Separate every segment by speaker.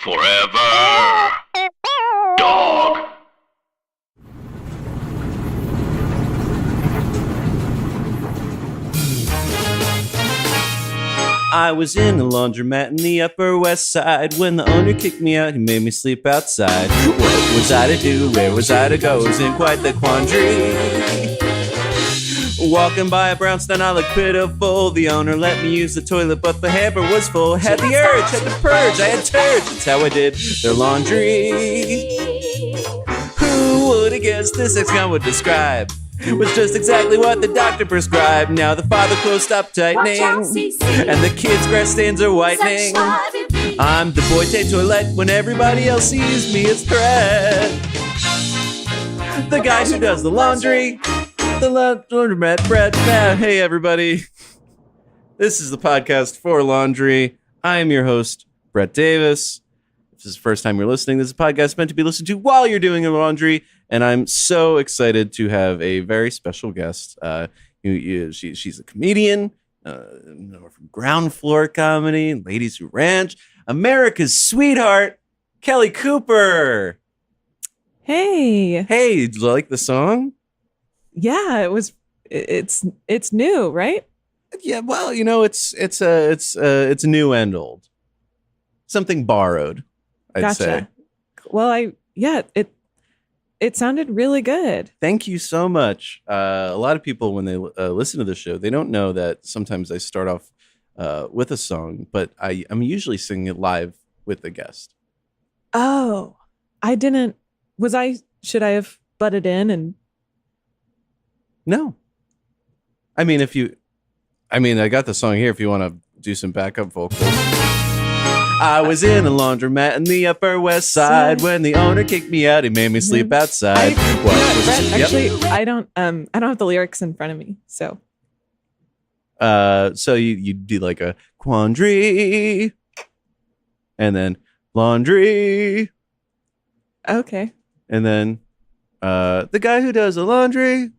Speaker 1: Forever. Dog.
Speaker 2: I was in a laundromat in the Upper West Side. When the owner kicked me out, he made me sleep outside. What was I to do? Where was I to go? Was in quite the quandary. Walking by a brownstone, I looked pitiful. The owner let me use the toilet, but the hamper was full. Had the urge, had to purge, I had turds. That's how I did their laundry. Who would have guessed this ex-con would describe? It was just exactly what the doctor prescribed. Now the father clothes stop tightening, and the kids' grass stains are whitening. I'm the boy tape toilet when everybody else sees me as threat. The guy who does the laundry, the laundromat Brett. Hey everybody, this is the podcast for laundry. I am your host, Brett Davis. If this is the first time you're listening, this is a podcast meant to be listened to while you're doing your laundry. And I'm so excited to have a very special guest. She's a comedian from Ground Floor Comedy, Ladies Who Ranch, America's sweetheart, Kelly Cooper.
Speaker 3: Hey.
Speaker 2: Hey, did you like the song?
Speaker 3: Yeah, it was. It's new, right?
Speaker 2: Yeah, well, you know, it's new and old. Something borrowed, I'd say.
Speaker 3: Well, it sounded really good.
Speaker 2: Thank you so much. A lot of people, when they listen to the show, they don't know that sometimes I start off with a song, but I'm usually singing it live with the guest.
Speaker 3: Oh, I didn't. Should I have butted in and?
Speaker 2: No. I mean, I got the song here if you want to do some backup vocals. I was in a laundromat in the Upper West Side. When the owner kicked me out, he made me sleep outside.
Speaker 3: Actually, I don't have the lyrics in front of me, so.
Speaker 2: So you do like a quandary, and then laundry.
Speaker 3: Okay.
Speaker 2: And then the guy who does the laundry,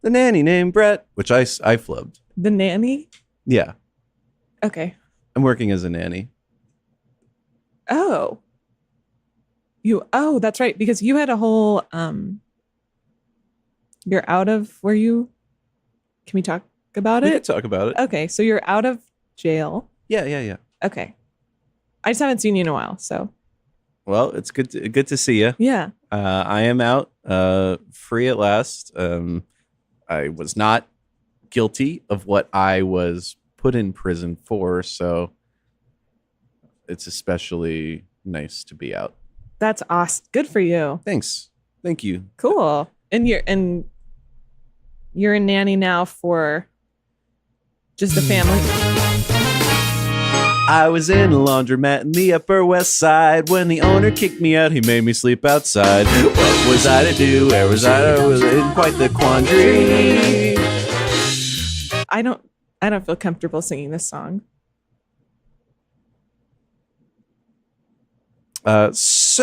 Speaker 2: the nanny named Brett, which I flubbed.
Speaker 3: The nanny?
Speaker 2: Yeah.
Speaker 3: Okay.
Speaker 2: I'm working as a nanny.
Speaker 3: Oh, that's right. Because you had a whole, you're out of where you, can we talk about it?
Speaker 2: We can talk about it.
Speaker 3: Okay. So you're out of jail.
Speaker 2: Yeah.
Speaker 3: Okay. I just haven't seen you in a while. So.
Speaker 2: Well, it's good to see you.
Speaker 3: Yeah.
Speaker 2: I am out, free at last. I was not guilty of what I was put in prison for. So it's especially nice to be out.
Speaker 3: That's awesome. Good for you.
Speaker 2: Thanks. Thank you.
Speaker 3: Cool. And you're a nanny now for just the family.
Speaker 2: I was in a laundromat in the Upper West Side. When the owner kicked me out, he made me sleep outside. What was I to do? Where was I? I was in quite the quandary.
Speaker 3: I don't feel comfortable singing this song.
Speaker 2: Just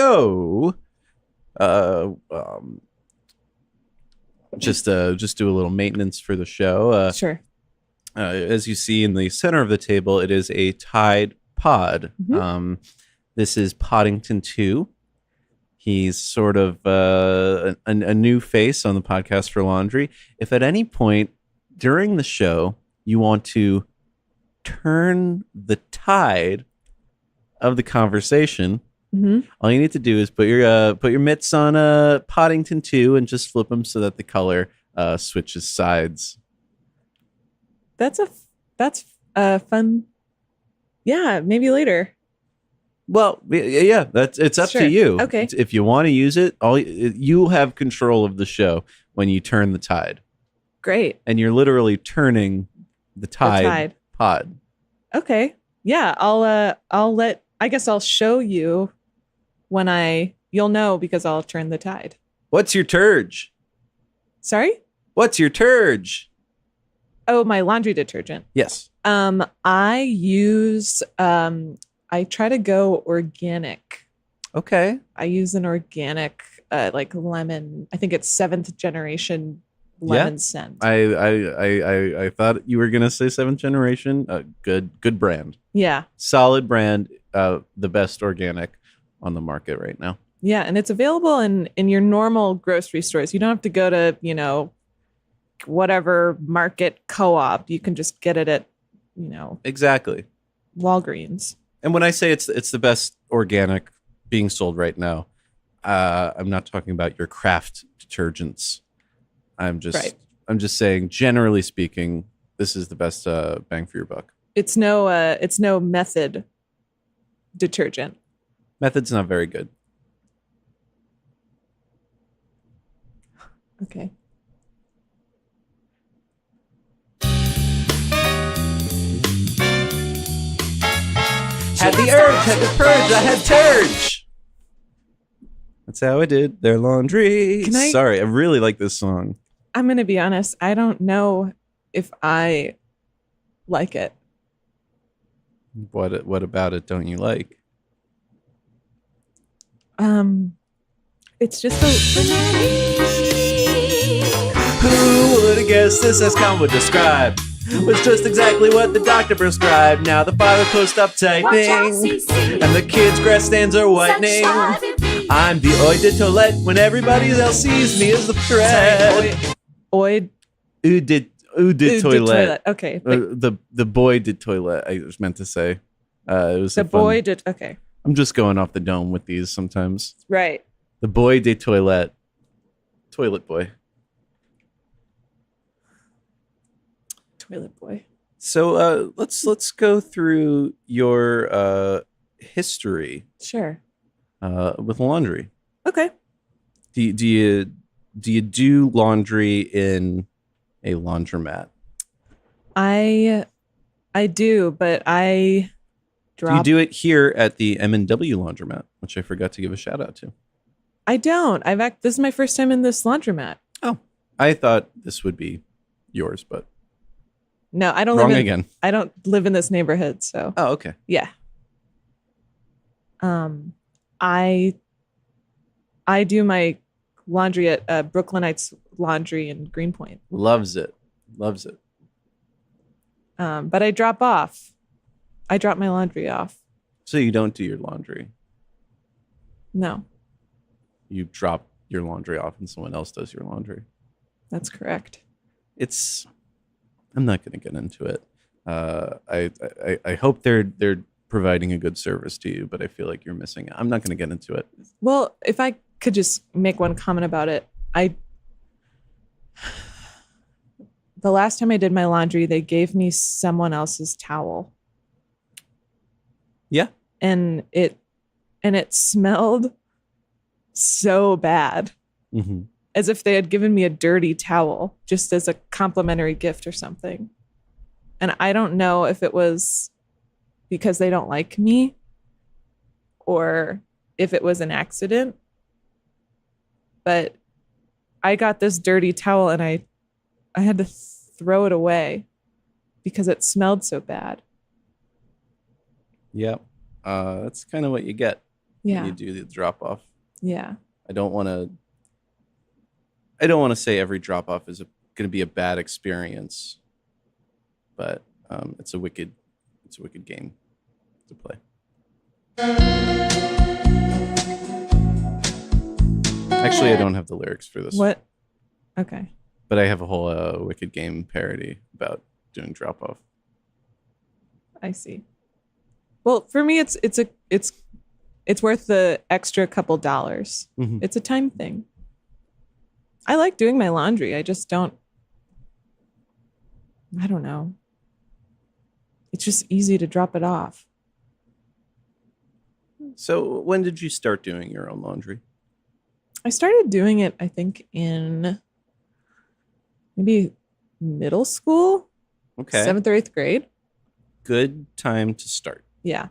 Speaker 2: do a little maintenance for the show.
Speaker 3: Sure.
Speaker 2: As you see in the center of the table, it is a Tide Pod.
Speaker 3: Mm-hmm.
Speaker 2: This is Poddington 2. He's sort of a new face on the podcast for laundry. If at any point during the show you want to turn the tide of the conversation, all you need to do is put your mitts on Poddington 2 and just flip them so that the color switches sides.
Speaker 3: That's a fun. Yeah, maybe later.
Speaker 2: Well, yeah, it's up to you.
Speaker 3: Okay.
Speaker 2: If you want to use it, you have control of the show when you turn the tide.
Speaker 3: Great.
Speaker 2: And you're literally turning the tide pod.
Speaker 3: Okay. Yeah, I guess I'll show you when you'll know because I'll turn the tide.
Speaker 2: What's your turge?
Speaker 3: Sorry?
Speaker 2: What's your turge?
Speaker 3: Oh, my laundry detergent.
Speaker 2: Yes.
Speaker 3: I use I try to go organic.
Speaker 2: Okay.
Speaker 3: I use an organic like lemon. I think it's 7th generation lemon scent.
Speaker 2: I thought you were gonna say 7th generation. Good brand.
Speaker 3: Yeah.
Speaker 2: Solid brand. the best organic on the market right now.
Speaker 3: Yeah, and it's available in your normal grocery stores. You don't have to go to, whatever market co-op. You can just get it at,
Speaker 2: Exactly.
Speaker 3: Walgreens.
Speaker 2: And when I say it's the best organic being sold right now, I'm not talking about your craft detergents. I'm just saying, generally speaking, this is the best bang for your buck.
Speaker 3: It's no Method detergent.
Speaker 2: Method's not very good.
Speaker 3: Okay.
Speaker 2: Had the urge, had the purge, I had turge. That's how I did their laundry. Sorry, I really like this song.
Speaker 3: I'm going to be honest. I don't know if I like it.
Speaker 2: What about it don't you like?
Speaker 3: It's just
Speaker 2: Who would have guessed this, as Con would describe, was just exactly what the doctor prescribed. Now the father post up tightening, and the kids' grass stands are whitening. I'm the oi de toilette when everybody else sees me as the threat.
Speaker 3: Oid.
Speaker 2: Ooh did toilet.
Speaker 3: Okay.
Speaker 2: The boy did toilet. I was meant to say. It was
Speaker 3: the boy did. Okay.
Speaker 2: I'm just going off the dome with these sometimes.
Speaker 3: Right.
Speaker 2: The boy did toilet. Toilet boy.
Speaker 3: Toilet boy.
Speaker 2: So let's go through your history.
Speaker 3: Sure.
Speaker 2: With laundry.
Speaker 3: Okay.
Speaker 2: Do you do laundry in a laundromat?
Speaker 3: I do, but I drop.
Speaker 2: Do you do it here at the M&W laundromat, which I forgot to give a shout out to?
Speaker 3: I don't. This is my first time in this laundromat.
Speaker 2: Oh, I thought this would be yours, but
Speaker 3: no, I don't. I don't live in this neighborhood, so.
Speaker 2: Oh, okay.
Speaker 3: Yeah. I do my laundry at Brooklynites Laundry in Greenpoint.
Speaker 2: Loves it.
Speaker 3: But I drop off. I drop my laundry off.
Speaker 2: So you don't do your laundry?
Speaker 3: No.
Speaker 2: You drop your laundry off and someone else does your laundry?
Speaker 3: That's correct.
Speaker 2: I'm not going to get into it. I hope they're providing a good service to you, but I feel like you're missing it. I'm not going to get into it.
Speaker 3: Well, if I could just make one comment about it, the last time I did my laundry, they gave me someone else's towel.
Speaker 2: Yeah.
Speaker 3: And it smelled so bad.
Speaker 2: Mm-hmm.
Speaker 3: As if they had given me a dirty towel just as a complimentary gift or something. And I don't know if it was because they don't like me or if it was an accident. But I got this dirty towel and I had to throw it away because it smelled so bad.
Speaker 2: Yep. That's kind of what you get when you do the drop off.
Speaker 3: Yeah.
Speaker 2: I don't want to say every drop off is going to be a bad experience, but it's a wicked game to play. Actually, I don't have the lyrics for this.
Speaker 3: What? Okay.
Speaker 2: But I have a whole wicked game parody about doing drop off.
Speaker 3: I see. Well, for me, it's worth the extra couple dollars.
Speaker 2: Mm-hmm.
Speaker 3: It's a time thing. I like doing my laundry. I just don't know. It's just easy to drop it off.
Speaker 2: So when did you start doing your own laundry?
Speaker 3: I started doing it, I think, in maybe middle school.
Speaker 2: Okay.
Speaker 3: 7th or 8th grade.
Speaker 2: Good time to start.
Speaker 3: Yeah.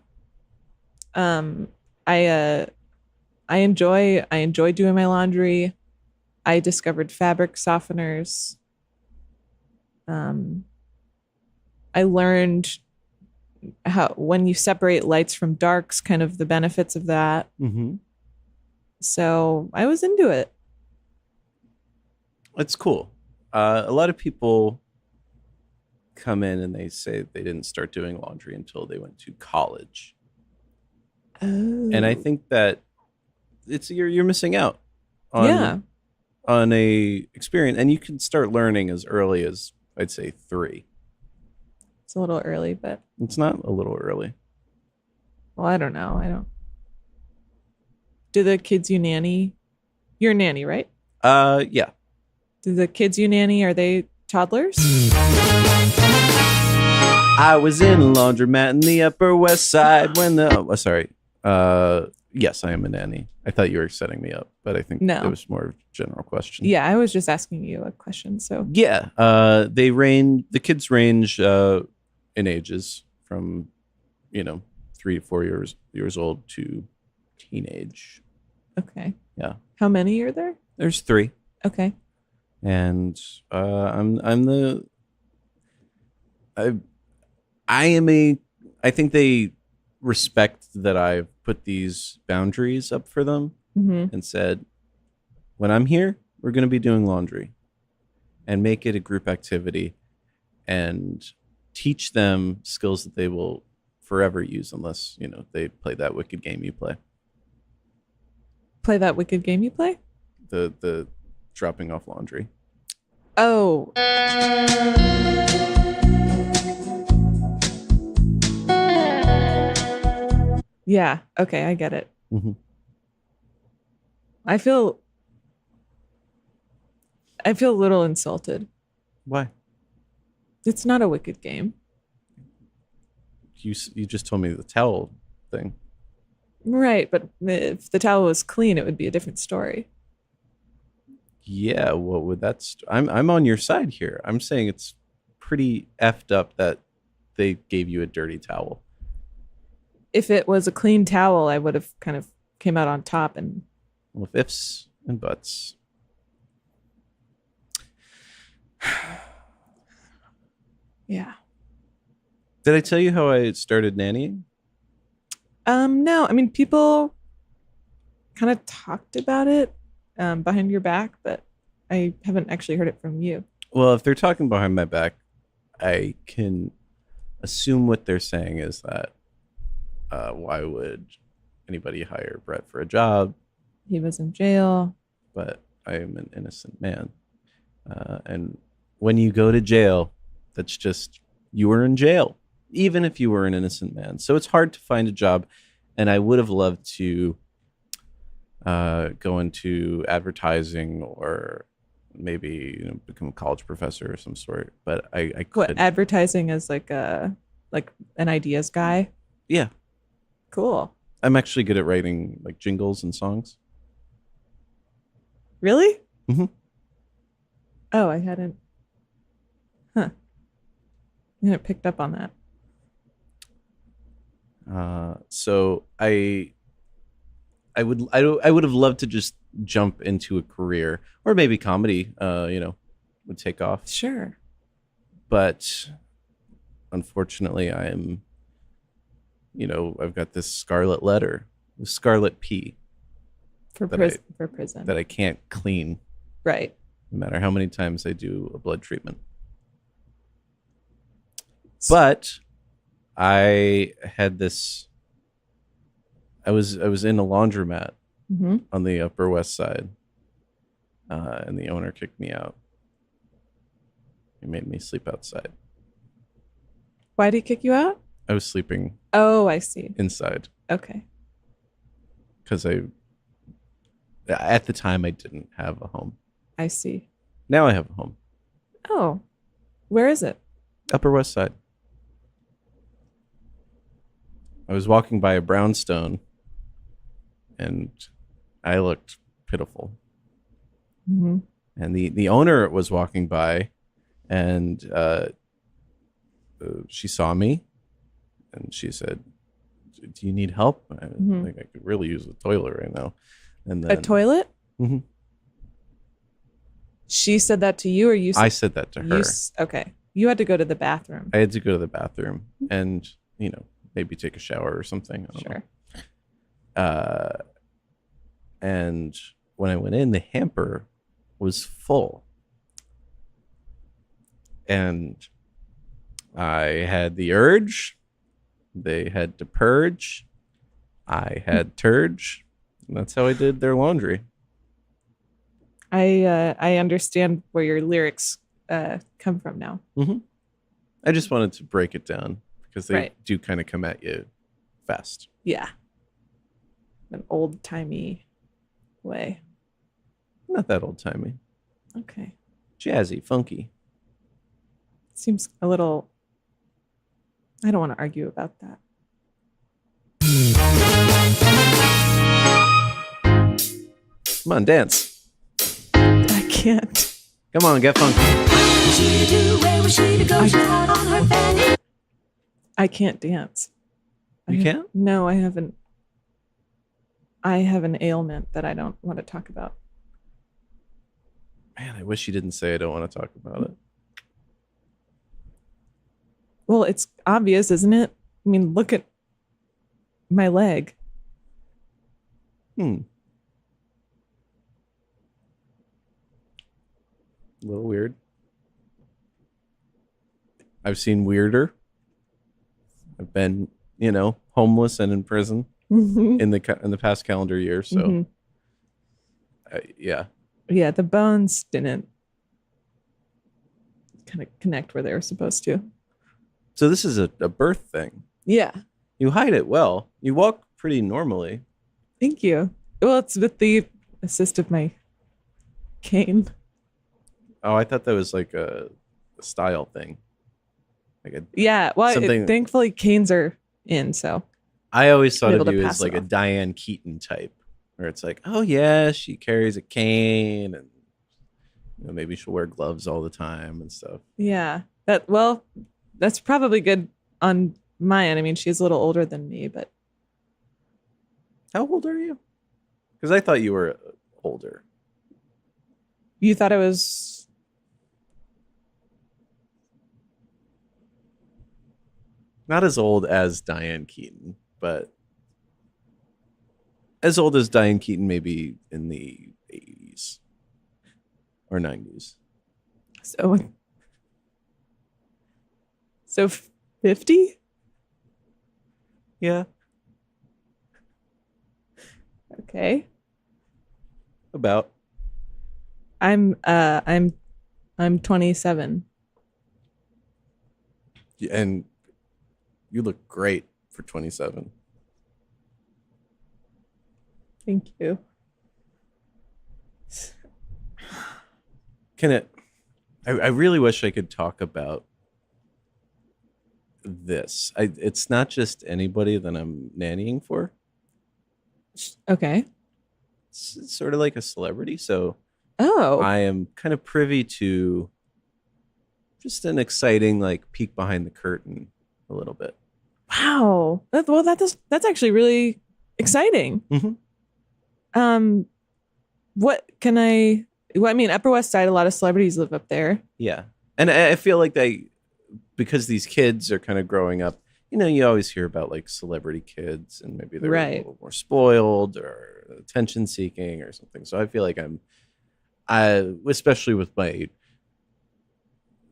Speaker 3: I enjoy doing my laundry. I discovered fabric softeners. I learned how when you separate lights from darks, kind of the benefits of that.
Speaker 2: Mm-hmm.
Speaker 3: So I was into it.
Speaker 2: It's cool. A lot of people come in and they say they didn't start doing laundry until they went to college. And I think that you're missing out on
Speaker 3: Yeah.
Speaker 2: on a experience, and you can start learning as early as I'd say 3.
Speaker 3: It's a little early, but
Speaker 2: It's not a little early.
Speaker 3: well, I don't know. I don't. Do the kids you nanny? You're a nanny, right?
Speaker 2: Yeah.
Speaker 3: Do the kids you nanny, are they toddlers?
Speaker 2: I was in a laundromat in the Upper West Side when sorry. Yes, I am a nanny. I thought you were setting me up, but I think
Speaker 3: No.
Speaker 2: it was more of a general question.
Speaker 3: Yeah, I was just asking you a question. So
Speaker 2: Yeah. The kids range in ages from 3 to 4 years old to teenage.
Speaker 3: okay.
Speaker 2: Yeah.
Speaker 3: How many are there?
Speaker 2: There's 3.
Speaker 3: Okay.
Speaker 2: And I think they respect that I've put these boundaries up for them
Speaker 3: Mm-hmm.
Speaker 2: and said, when I'm here, we're going to be doing laundry, and make it a group activity and teach them skills that they will forever use unless, they play that wicked game you play.
Speaker 3: Play that wicked game you play?
Speaker 2: The dropping off laundry.
Speaker 3: Oh. Yeah. Okay, I get it.
Speaker 2: Mm-hmm.
Speaker 3: I feel a little insulted.
Speaker 2: Why?
Speaker 3: It's not a wicked game.
Speaker 2: You just told me the towel thing.
Speaker 3: Right, but if the towel was clean, it would be a different story.
Speaker 2: Yeah, what would that? I'm on your side here. I'm saying it's pretty effed up that they gave you a dirty towel.
Speaker 3: If it was a clean towel, I would have kind of came out on top. And
Speaker 2: With ifs and buts.
Speaker 3: yeah.
Speaker 2: Did I tell you how I started nannying?
Speaker 3: No, I mean, people kind of talked about it behind your back, but I haven't actually heard it from you.
Speaker 2: Well, if they're talking behind my back, I can assume what they're saying is that why would anybody hire Brett for a job?
Speaker 3: He was in jail.
Speaker 2: But I am an innocent man. And when you go to jail, that's just, you were in jail, even if you were an innocent man. So it's hard to find a job. And I would have loved to go into advertising or maybe become a college professor or some sort. But I couldn't.
Speaker 3: What, advertising as like an ideas guy?
Speaker 2: Yeah.
Speaker 3: Cool.
Speaker 2: I'm actually good at writing like jingles and songs.
Speaker 3: Really?
Speaker 2: Mm-hmm.
Speaker 3: Oh, I hadn't. Huh. I hadn't picked up on that.
Speaker 2: So I would have loved to just jump into a career, or maybe comedy, would take off.
Speaker 3: Sure.
Speaker 2: But unfortunately, I'm, I've got this scarlet letter, the scarlet P
Speaker 3: For
Speaker 2: that
Speaker 3: prison.
Speaker 2: that I can't clean,
Speaker 3: Right.
Speaker 2: no matter how many times I do a blood treatment. But I had this. I was in a laundromat
Speaker 3: Mm-hmm.
Speaker 2: on the Upper West Side, and the owner kicked me out. He made me sleep outside.
Speaker 3: Why did he kick you out?
Speaker 2: I was sleeping
Speaker 3: Oh, I see.
Speaker 2: inside
Speaker 3: Okay.
Speaker 2: because at the time I didn't have a home.
Speaker 3: I see.
Speaker 2: Now I have a home.
Speaker 3: Oh, where is it?
Speaker 2: Upper West Side. I was walking by a brownstone, and I looked pitiful.
Speaker 3: Mm-hmm.
Speaker 2: And the owner was walking by, and she saw me, and she said, "Do you need help?" I think I could really use a toilet right now. And then
Speaker 3: A toilet?
Speaker 2: Mm-hmm.
Speaker 3: She said that to you, or you?
Speaker 2: I said that to her.
Speaker 3: Okay. You had to go to the bathroom.
Speaker 2: I had to go to the bathroom and maybe take a shower or something. I don't
Speaker 3: Sure.
Speaker 2: know. And when I went in, the hamper was full. And I had the urge. They had to purge. I had Turge. And that's how I did their laundry.
Speaker 3: I understand where your lyrics come from now.
Speaker 2: Mm-hmm. I just wanted to break it down because they do kind of come at you fast.
Speaker 3: Yeah. An old timey way.
Speaker 2: Not that old timey.
Speaker 3: Okay.
Speaker 2: Jazzy, funky.
Speaker 3: Seems a little. I don't want to argue about that.
Speaker 2: Come on, dance.
Speaker 3: I can't.
Speaker 2: Come on, get funky.
Speaker 3: I can't dance.
Speaker 2: You can't?
Speaker 3: No, I haven't. I have an ailment that I don't want to talk about.
Speaker 2: Man, I wish you didn't say I don't want to talk about it.
Speaker 3: Well, it's obvious, isn't it? I mean, look at my leg.
Speaker 2: A little weird. I've seen weirder. I've been, homeless and in prison in the past calendar year. So, yeah.
Speaker 3: Yeah, the bones didn't kind of connect where they were supposed to.
Speaker 2: So this is a birth thing.
Speaker 3: Yeah.
Speaker 2: You hide it well. You walk pretty normally.
Speaker 3: Thank you. Well, it's with the assist of my cane.
Speaker 2: Oh, I thought that was like a style thing.
Speaker 3: Well, thankfully canes are in, so.
Speaker 2: I always thought of you as like a Diane Keaton type, where it's like, oh yeah, she carries a cane and maybe she'll wear gloves all the time and stuff.
Speaker 3: Yeah. That's probably good on my end. I mean, she's a little older than me, but.
Speaker 2: How old are you? Because I thought you were older.
Speaker 3: You thought I was.
Speaker 2: Not as old as Diane Keaton, but as old as Diane Keaton, maybe in the 80s or 90s.
Speaker 3: So 50?
Speaker 2: Yeah.
Speaker 3: Okay.
Speaker 2: About.
Speaker 3: I'm 27.
Speaker 2: And you look great for 27.
Speaker 3: Thank you.
Speaker 2: I really wish I could talk about this. It's not just anybody that I'm nannying for.
Speaker 3: Okay.
Speaker 2: It's sort of like a celebrity. So
Speaker 3: I
Speaker 2: am kind of privy to just an exciting peek behind the curtain a little bit.
Speaker 3: Wow. That's actually really exciting.
Speaker 2: Mm-hmm.
Speaker 3: What can I mean, Upper West Side, a lot of celebrities live up there.
Speaker 2: Yeah. And I feel like because these kids are kind of growing up, you always hear about celebrity kids and maybe they're a little more spoiled or attention seeking or something. So I feel like especially with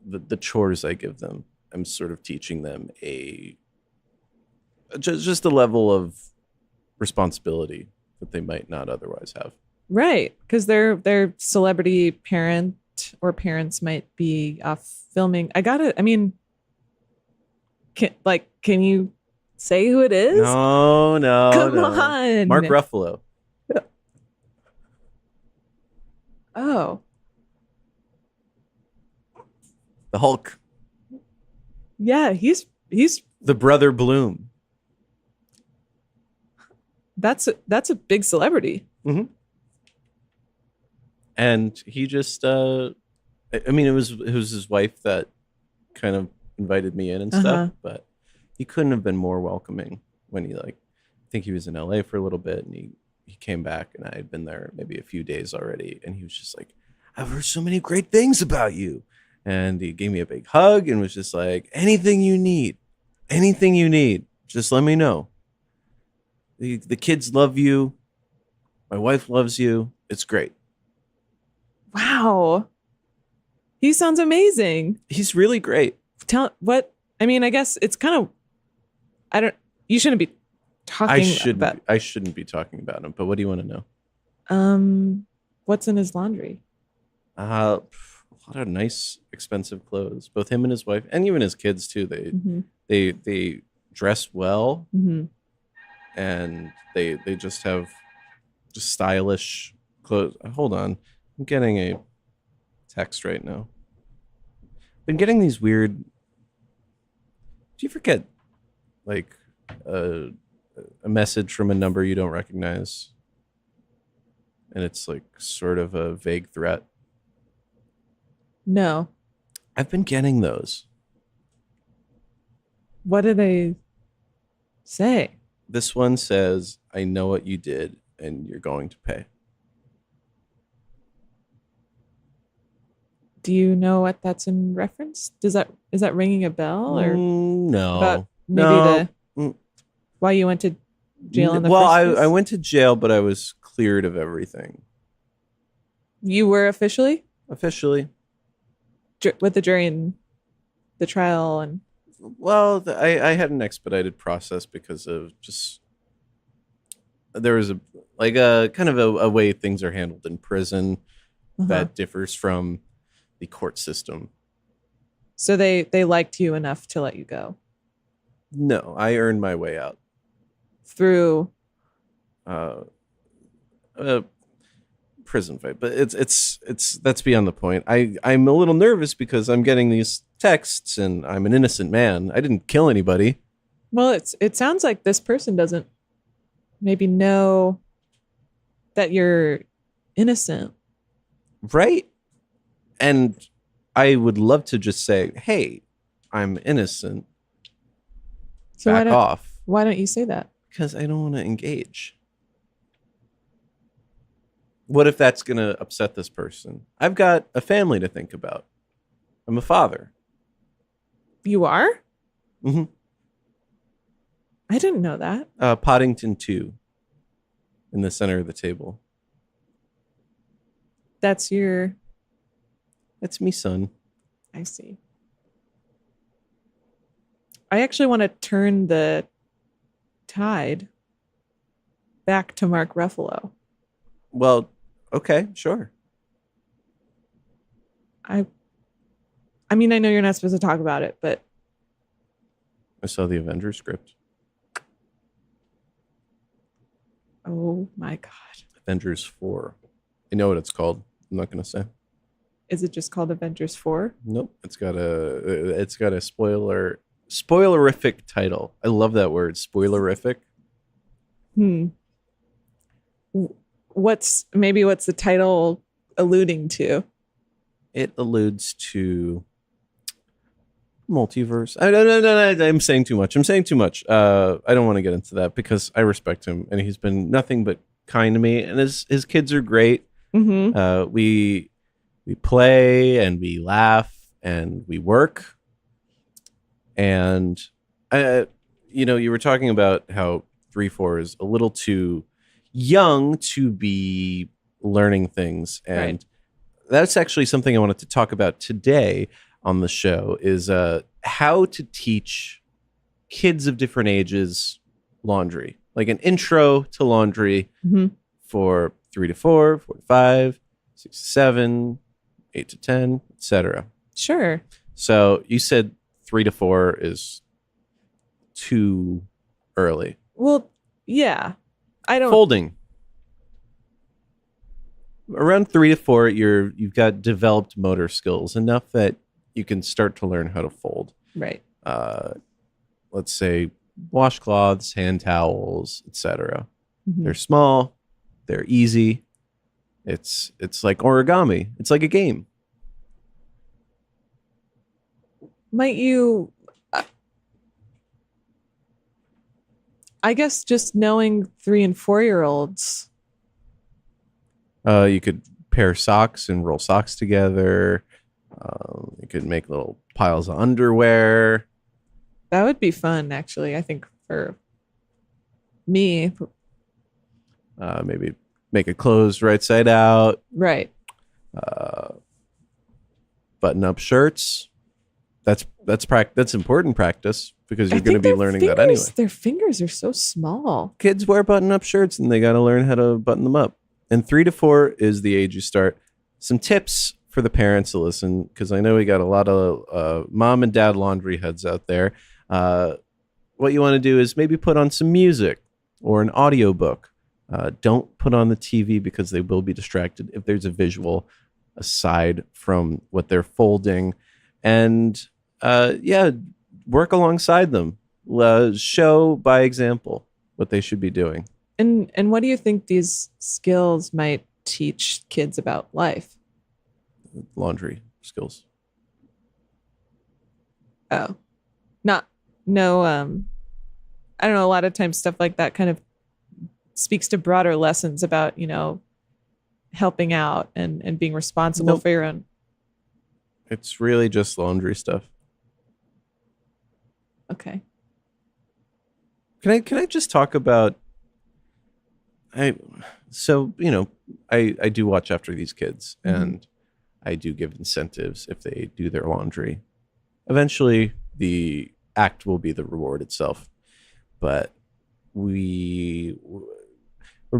Speaker 2: the chores I give them, I'm sort of teaching them just a level of responsibility that they might not otherwise have.
Speaker 3: Right. Because their celebrity parent or parents might be off filming. Can you say who it is?
Speaker 2: No.
Speaker 3: Come on.
Speaker 2: Mark Ruffalo.
Speaker 3: Oh.
Speaker 2: The Hulk.
Speaker 3: Yeah, he's
Speaker 2: the brother Bloom.
Speaker 3: That's a big celebrity.
Speaker 2: Mm-hmm. And he just it was his wife that kind of invited me in and stuff, but he couldn't have been more welcoming when he I think he was in LA for a little bit and he came back and I had been there maybe a few days already and he was just like, I've heard so many great things about you. And he gave me a big hug and was just like, anything you need, just let me know. The kids love you. My wife loves you. It's great.
Speaker 3: Wow. He sounds amazing.
Speaker 2: He's really great.
Speaker 3: I guess it's kind of, you shouldn't be talking about.
Speaker 2: I shouldn't be talking about him, but what do you want to know?
Speaker 3: What's in his laundry?
Speaker 2: A lot of nice, expensive clothes. Both him and his wife, and even his kids too. They dress well, and they just have just stylish clothes. Hold on, I'm getting a text right now. Been getting these weird. Do you forget, like, a message from a number you don't recognize, and it's like sort of a vague threat?
Speaker 3: No.
Speaker 2: I've been getting those.
Speaker 3: What do they say?
Speaker 2: This one says, "I know what you did, and you're going to pay."
Speaker 3: Do you know what that's in reference? Is that ringing a bell, or
Speaker 2: No,
Speaker 3: about maybe
Speaker 2: no.
Speaker 3: why you went to jail in the
Speaker 2: Well,
Speaker 3: first place?
Speaker 2: I went to jail, but I was cleared of everything
Speaker 3: You were officially
Speaker 2: officially.
Speaker 3: with the jury and the trial, and
Speaker 2: Well, I had an expedited process because of just there was a kind of a way things are handled in prison that differs from the court system.
Speaker 3: so they liked you enough to let you go
Speaker 2: No, I earned my way out.
Speaker 3: through.
Speaker 2: Uh, Prison fight, but it's that's beyond the point. I'm a little nervous because I'm getting these texts and I'm an innocent man. I didn't kill anybody.
Speaker 3: Well, it sounds like this person doesn't maybe know that you're innocent.
Speaker 2: Right? And I would love to just say, "Hey, I'm innocent."
Speaker 3: So
Speaker 2: Back off.
Speaker 3: Why don't you say that?
Speaker 2: Because I don't want to engage. What if that's going to upset this person? I've got a family to think about. I'm a father.
Speaker 3: You are?
Speaker 2: Mm-hmm.
Speaker 3: I didn't know that.
Speaker 2: Poddington 2 in the center of the table.
Speaker 3: That's your.
Speaker 2: That's me, son.
Speaker 3: I see. I actually want to turn the tide back to Mark Ruffalo.
Speaker 2: Well, okay, sure.
Speaker 3: I mean, I know you're not supposed to talk about it, but
Speaker 2: I saw the Avengers script.
Speaker 3: oh my God.
Speaker 2: Avengers 4. You know what it's called. I'm not going to say.
Speaker 3: Is it just called Avengers 4?
Speaker 2: Nope. It's got a spoilerific title. I love that word, spoilerific.
Speaker 3: What's the title alluding to?
Speaker 2: It alludes to multiverse. No. I'm saying too much. I don't want to get into that because I respect him and he's been nothing but kind to me. And his kids are great.
Speaker 3: Mm-hmm.
Speaker 2: We play and we laugh and we work. And you were talking about how 3-4 is a little too young to be learning things, and that's actually something I wanted to talk about today on the show is how to teach kids of different ages laundry, like an intro to laundry for 3 to 4, 4 to 5, 6 to 7, 8 to 10, etc.
Speaker 3: Sure.
Speaker 2: So you said 3 to 4 is too early.
Speaker 3: Well, yeah. I don't.
Speaker 2: Folding. Around 3 to 4, you've got developed motor skills enough that you can start to learn how to fold.
Speaker 3: Right.
Speaker 2: Let's say washcloths, hand towels, etc.
Speaker 3: Mm-hmm.
Speaker 2: They're small, they're easy. It's like origami. It's like a game.
Speaker 3: Might you? I guess just knowing 3 and 4-year-olds.
Speaker 2: You could pair socks and roll socks together. You could make little piles of underwear.
Speaker 3: That would be fun, actually. I think for me.
Speaker 2: Maybe make it closed right side out.
Speaker 3: Right.
Speaker 2: Button up shirts. That's That's important practice because
Speaker 3: I
Speaker 2: you're going to
Speaker 3: think
Speaker 2: be
Speaker 3: their
Speaker 2: learning that anyway.
Speaker 3: Their fingers are so small.
Speaker 2: Kids wear button-up shirts and they got to learn how to button them up. And 3 to 4 is the age you start. Some tips for the parents to listen, because I know we got a lot of mom and dad laundry heads out there. What you want to do is maybe put on some music or an audiobook. Don't put on the TV because they will be distracted if there's a visual aside from what they're folding. And work alongside them. Show by example what they should be doing.
Speaker 3: And what do you think these skills might teach kids about life?
Speaker 2: Laundry skills.
Speaker 3: Oh, no. I don't know. A lot of times stuff like that kind of speaks to broader lessons about, helping out and being responsible
Speaker 2: Nope.
Speaker 3: for your own.
Speaker 2: It's really just laundry stuff.
Speaker 3: Okay.
Speaker 2: Can I just talk about I do watch after these kids, and I do give incentives if they do their laundry. Eventually the act will be the reward itself, but we're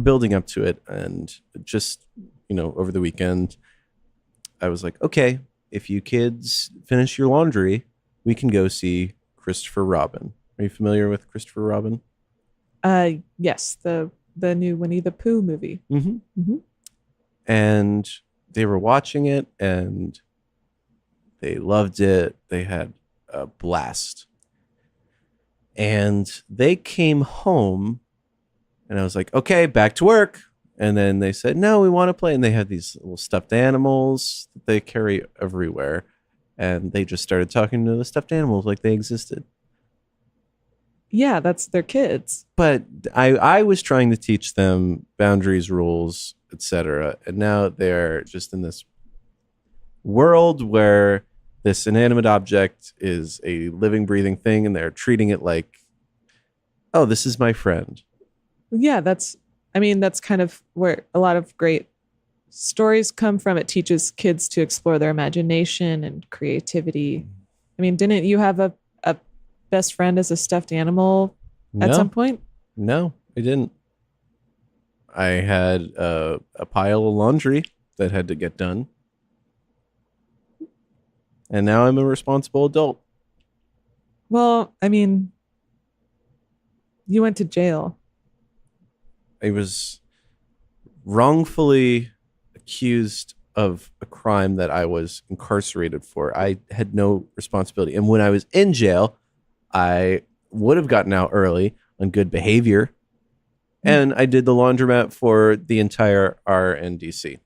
Speaker 2: building up to it. And just over the weekend I was like, okay, if you kids finish your laundry, we can go see Christopher Robin. Are you familiar with Christopher Robin?
Speaker 3: Yes, the new Winnie the Pooh movie.
Speaker 2: And they were watching it and they loved it. They had a blast. And they came home and I was like, okay, back to work. And then they said, no, we want to play. And they had these little stuffed animals that they carry everywhere. And they just started talking to the stuffed animals like they existed.
Speaker 3: Yeah, that's their kids.
Speaker 2: But I was trying to teach them boundaries, rules, etc. And now they're just in this world where this inanimate object is a living, breathing thing, and they're treating it like, oh, this is my friend.
Speaker 3: Yeah, that's kind of where a lot of great stories come from. It teaches kids to explore their imagination and creativity. I mean, didn't you have a best friend as a stuffed animal at some point?
Speaker 2: No, I didn't. I had a pile of laundry that had to get done. And now I'm a responsible adult.
Speaker 3: Well, I mean, you went to jail.
Speaker 2: I was wrongfully accused of a crime that I was incarcerated for. I had no responsibility. And when I was in jail, I would have gotten out early on good behavior. And I did the laundromat for the entire RNDC.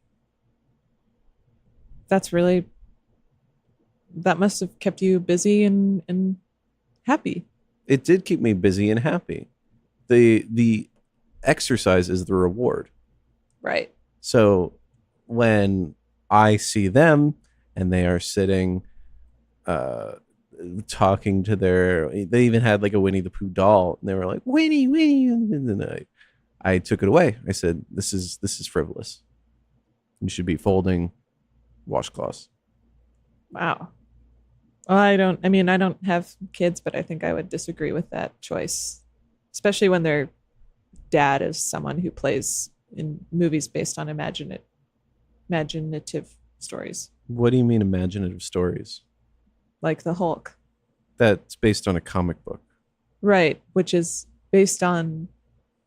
Speaker 3: That must have kept you busy and happy.
Speaker 2: It did keep me busy and happy. The exercise is the reward.
Speaker 3: Right.
Speaker 2: So when I see them and they are sitting, talking to they even had like a Winnie the Pooh doll, and they were like, Winnie, and then I took it away. I said, this is frivolous. You should be folding washcloths.
Speaker 3: Wow. Well, I don't have kids, but I think I would disagree with that choice, especially when their dad is someone who plays in movies based on imaginative stories.
Speaker 2: What do you mean imaginative stories?
Speaker 3: Like the Hulk.
Speaker 2: That's based on a comic book.
Speaker 3: Right, which is based on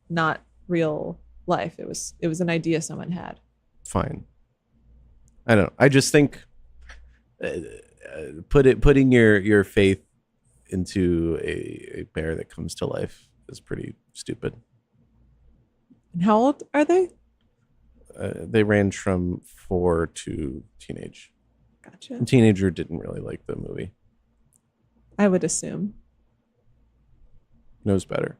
Speaker 3: not real life. It was an idea someone had.
Speaker 2: Fine. I don't know. I just think putting your faith into a bear that comes to life is pretty stupid.
Speaker 3: And how old are they?
Speaker 2: They range from 4 to teenage.
Speaker 3: Gotcha.
Speaker 2: A teenager didn't really like the movie.
Speaker 3: I would assume.
Speaker 2: Knows better.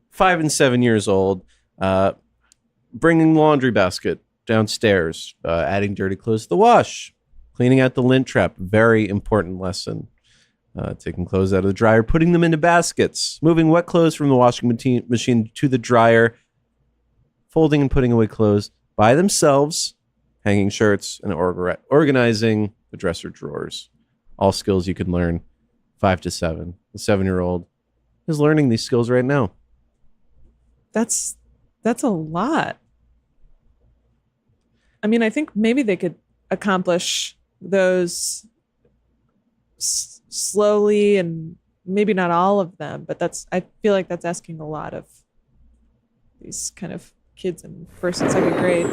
Speaker 2: 5 and 7 years old, bringing laundry basket downstairs, adding dirty clothes to the wash, cleaning out the lint trap. Very important lesson. Taking clothes out of the dryer, putting them into baskets, moving wet clothes from the washing machine to the dryer, folding and putting away clothes by themselves, hanging shirts, and organizing the dresser drawers. all skills you can learn 5 to 7. The 7-year-old is learning these skills right now.
Speaker 3: That's a lot. I mean, I think maybe they could accomplish those slowly, and maybe not all of them, but I feel like that's asking a lot of these kind of kids in 1st and 2nd grade.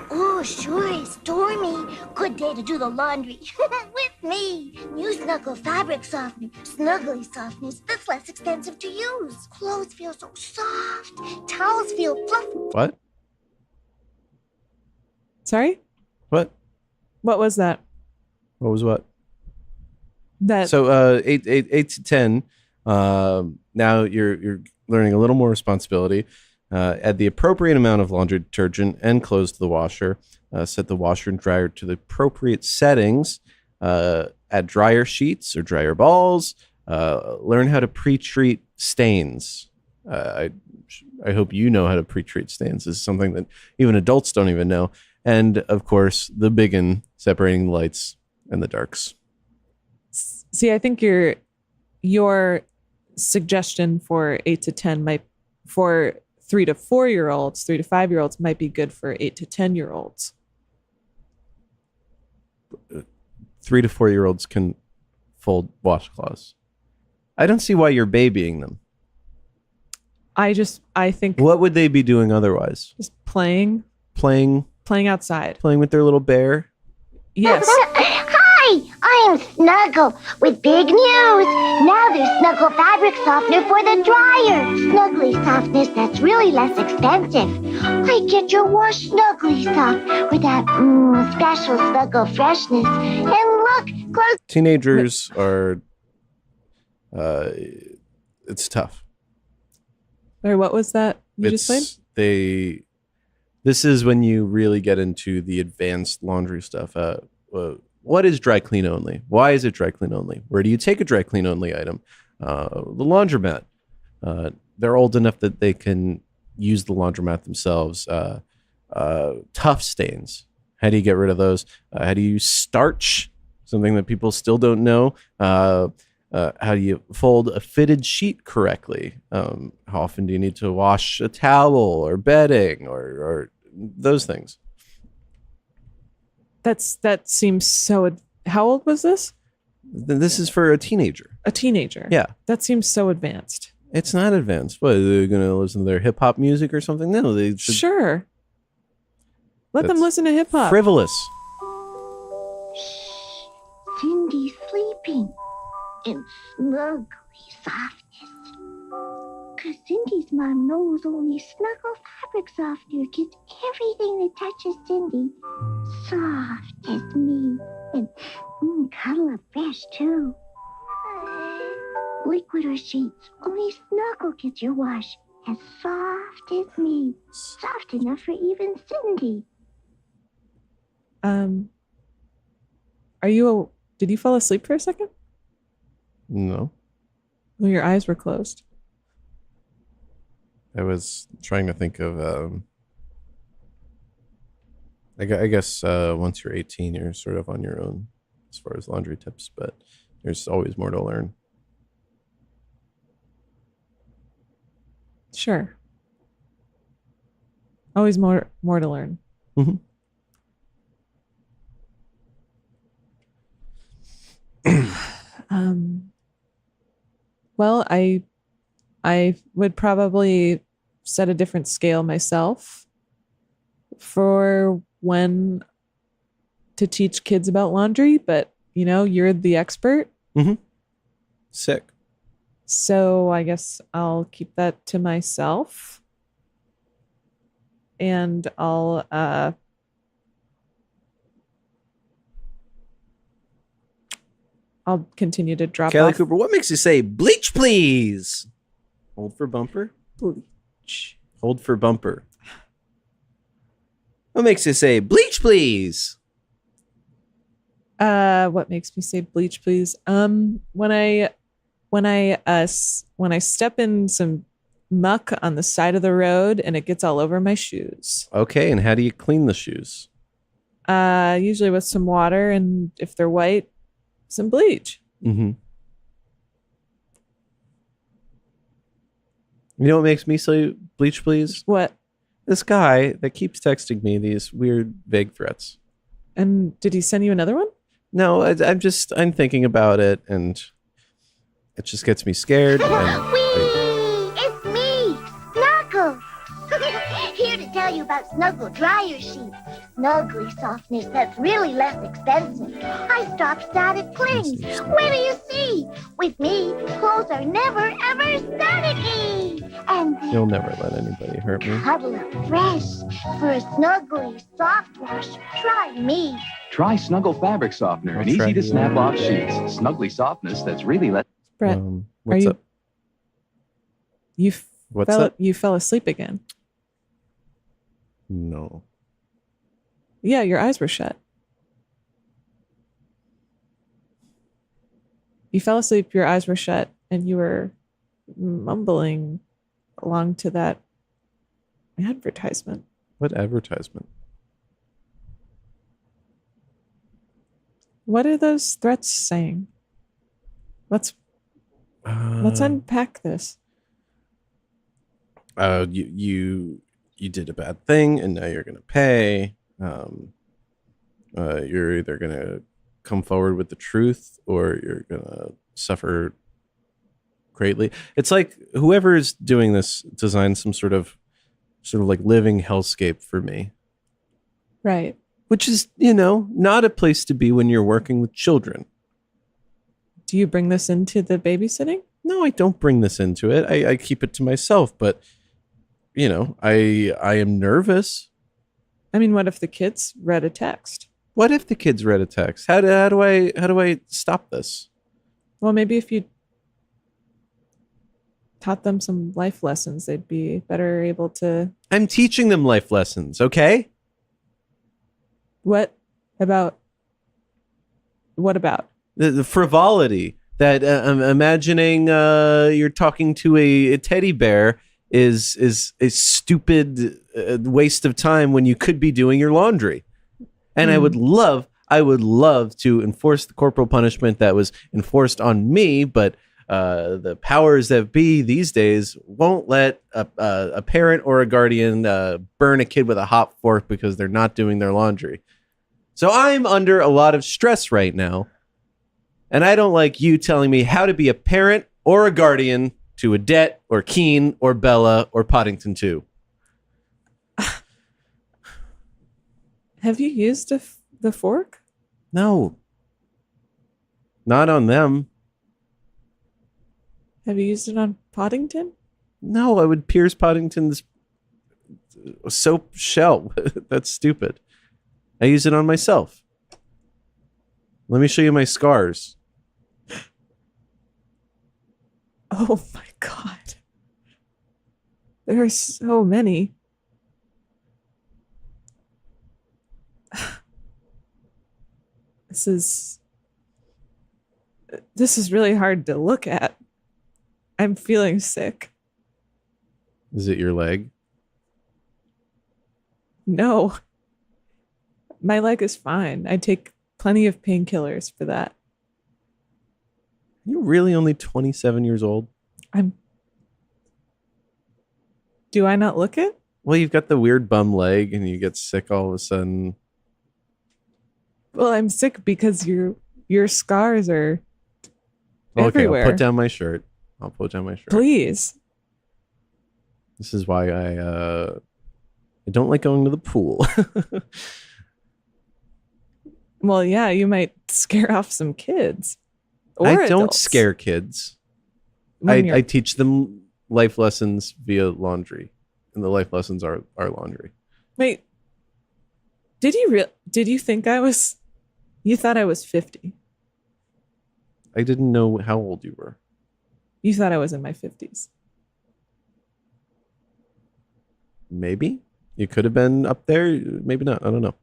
Speaker 4: Oh, sure, Stormy. Good day to do the laundry. With me. New Snuggle Fabric Softener. Snuggly softness that's less expensive to use. Clothes feel so soft. Towels feel fluffy.
Speaker 2: What?
Speaker 3: Sorry?
Speaker 2: What?
Speaker 3: What was that?
Speaker 2: What was what?
Speaker 3: That
Speaker 2: So 8 to 10. Now you're learning a little more responsibility. Add the appropriate amount of laundry detergent and clothes to the washer. Set the washer and dryer to the appropriate settings. Add dryer sheets or dryer balls. Learn how to pre-treat stains. I hope you know how to pre-treat stains. This is something that even adults don't even know. And of course, the big one, separating the lights and the darks.
Speaker 3: See, I think your suggestion for 8 to 10 might, for 3 to 4-year-olds, 3 to 5-year-olds might be good for 8 to 10-year-olds.
Speaker 2: 3 to 4-year-olds can fold washcloths. I don't see why you're babying them.
Speaker 3: I think
Speaker 2: What would they be doing otherwise?
Speaker 3: just playing outside.
Speaker 2: Playing with their little bear?
Speaker 3: Yes.
Speaker 4: Hi, I'm Snuggle with big news. Now there's Snuggle Fabric Softener for the dryer. Snuggly softness that's really less expensive. I get your wash snuggly soft with that special Snuggle freshness. And look, close.
Speaker 2: Teenagers are... it's tough.
Speaker 3: Sorry, what was that you just played?
Speaker 2: This is when you really get into the advanced laundry stuff. What is dry clean only? Why is it dry clean only? Where do you take a dry clean only item? The laundromat. They're old enough that they can use the laundromat themselves. Tough stains. How do you get rid of those? How do you use starch? Something that people still don't know. How do you fold a fitted sheet correctly? How often do you need to wash a towel or bedding or those things?
Speaker 3: That seems so. How old was this?
Speaker 2: This is for a teenager.
Speaker 3: A teenager.
Speaker 2: Yeah.
Speaker 3: That seems so advanced.
Speaker 2: It's not advanced. What, are they going to listen to their hip hop music or something? No,
Speaker 3: Sure. Let them listen to hip hop.
Speaker 2: Frivolous.
Speaker 4: Cindy's sleeping in snuggly softness. 'Cause Cindy's mom knows only Snuggle Fabric Softener gets everything that touches Cindy soft as me. And cuddle up fresh, too. Liquid or sheets, only Snuggle gets your wash as soft as me. Soft enough for even Cindy.
Speaker 3: Did you fall asleep for a second?
Speaker 2: No.
Speaker 3: Well, your eyes were closed.
Speaker 2: I was trying to think of, I guess once you're 18, you're sort of on your own as far as laundry tips, but there's always more to learn.
Speaker 3: Sure. Always more to learn.
Speaker 2: Mm-hmm.
Speaker 3: Well, I would probably set a different scale myself for when to teach kids about laundry, but you're the expert.
Speaker 2: Mm-hmm. Sick.
Speaker 3: So I guess I'll keep that to myself. And I'll continue to drop
Speaker 2: Kelly
Speaker 3: off.
Speaker 2: Cooper, what makes you say bleach, please? Hold for bumper.
Speaker 3: Bleach.
Speaker 2: Hold for bumper. What makes you say bleach, please?
Speaker 3: What makes me say bleach, please? When I step in some muck on the side of the road and it gets all over my shoes.
Speaker 2: Okay, and how do you clean the shoes?
Speaker 3: Usually with some water, and if they're white, some bleach.
Speaker 2: Mm-hmm. You know what makes me say bleach, please?
Speaker 3: What?
Speaker 2: This guy that keeps texting me these weird, vague threats.
Speaker 3: And did he send you another one?
Speaker 2: No, I'm thinking about it, and it just gets me scared. And
Speaker 4: Whee! It's me, Snuggle. Here to tell you about Snuggle dryer sheets. Snuggly softness that's really less expensive. I stopped static cling. Where do you see? With me, clothes are never ever staticky. And
Speaker 2: you'll never let anybody hurt me.
Speaker 4: cuddle up fresh. For a snuggly soft wash, try me.
Speaker 1: Try Snuggle Fabric Softener and
Speaker 2: I'll try
Speaker 1: easy to
Speaker 2: you.
Speaker 1: snap off sheets. Snuggly softness that's really let.
Speaker 3: Brett,
Speaker 2: What's
Speaker 3: you-
Speaker 2: up?
Speaker 3: you
Speaker 2: What's up?
Speaker 3: you fell asleep again.
Speaker 2: No.
Speaker 3: Yeah, your eyes were shut. You fell asleep, your eyes were shut, and you were mumbling along to that advertisement.
Speaker 2: What advertisement?
Speaker 3: What are those threats saying? Let's unpack this.
Speaker 2: You did a bad thing, and now you're gonna pay. You're either gonna come forward with the truth, or you're gonna suffer greatly. It's like whoever is doing this designed some sort of like living hellscape for me,
Speaker 3: Right.
Speaker 2: which is not a place to be when you're working with children.
Speaker 3: Do you bring this into the babysitting?
Speaker 2: No, I don't bring this into it. I keep it to myself, but I am nervous.
Speaker 3: I mean, what if the kids read a text?
Speaker 2: What if the kids read a text? How do I stop this?
Speaker 3: Well, maybe if you taught them some life lessons, they'd be better able to.
Speaker 2: I'm teaching them life lessons, okay?
Speaker 3: What about?
Speaker 2: The frivolity that I'm imagining you're talking to a teddy bear is a stupid waste of time when you could be doing your laundry. And I would love to enforce the corporal punishment that was enforced on me, but the powers that be these days won't let a parent or a guardian burn a kid with a hot fork because they're not doing their laundry. So I'm under a lot of stress right now, and I don't like you telling me how to be a parent or a guardian to Odette or Keen or Bella or Poddington 2.
Speaker 3: Have you used the fork?
Speaker 2: No. Not on them.
Speaker 3: Have you used it on Poddington?
Speaker 2: No, I would pierce Poddington's soap shell. That's stupid. I use it on myself. Let me show you my scars.
Speaker 3: Oh my God. There are so many. This is really hard to look at. I'm feeling sick.
Speaker 2: Is it your leg?
Speaker 3: No. My leg is fine. I take plenty of painkillers for that.
Speaker 2: You're really only 27 years old?
Speaker 3: Do I not look it?
Speaker 2: Well, you've got the weird bum leg and you get sick all of a sudden.
Speaker 3: Well, I'm sick because your scars are
Speaker 2: Okay,
Speaker 3: everywhere.
Speaker 2: I'll put down my shirt.
Speaker 3: Please.
Speaker 2: This is why I don't like going to the pool.
Speaker 3: Well, yeah, you might scare off some kids. Or
Speaker 2: I don't
Speaker 3: adults.
Speaker 2: scare kids.
Speaker 3: When
Speaker 2: I teach them life lessons via laundry, and the life lessons are laundry.
Speaker 3: Wait. Did you think you thought I was 50?
Speaker 2: I didn't know how old you were.
Speaker 3: You thought I was in my 50s.
Speaker 2: Maybe you could have been up there. Maybe not. I don't know.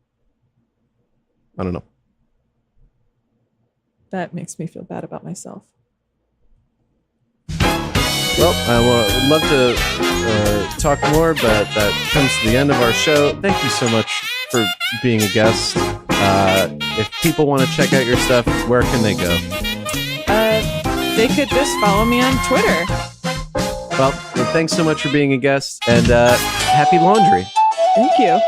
Speaker 3: That makes me feel bad about myself.
Speaker 2: Well, I would love to talk more, but that comes to the end of our show. Thank you so much for being a guest. If people want to check out your stuff, where can they go?
Speaker 3: They could just follow me on Twitter.
Speaker 2: Well, thanks so much for being a guest, and happy laundry.
Speaker 3: Thank you.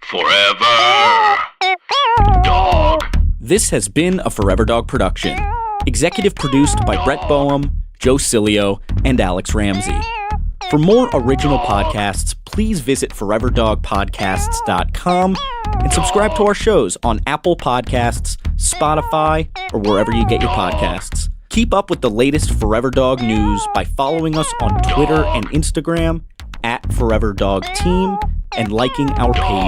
Speaker 5: Forever Dog.
Speaker 6: This has been a Forever Dog production. Executive produced by Brett Boehm, Joe Cilio, and Alex Ramsey. For more original podcasts, please visit foreverdogpodcasts.com and subscribe to our shows on Apple Podcasts, Spotify, or wherever you get your podcasts. Keep up with the latest Forever Dog news by following us on Twitter and Instagram @ForeverDogTeam and liking our page.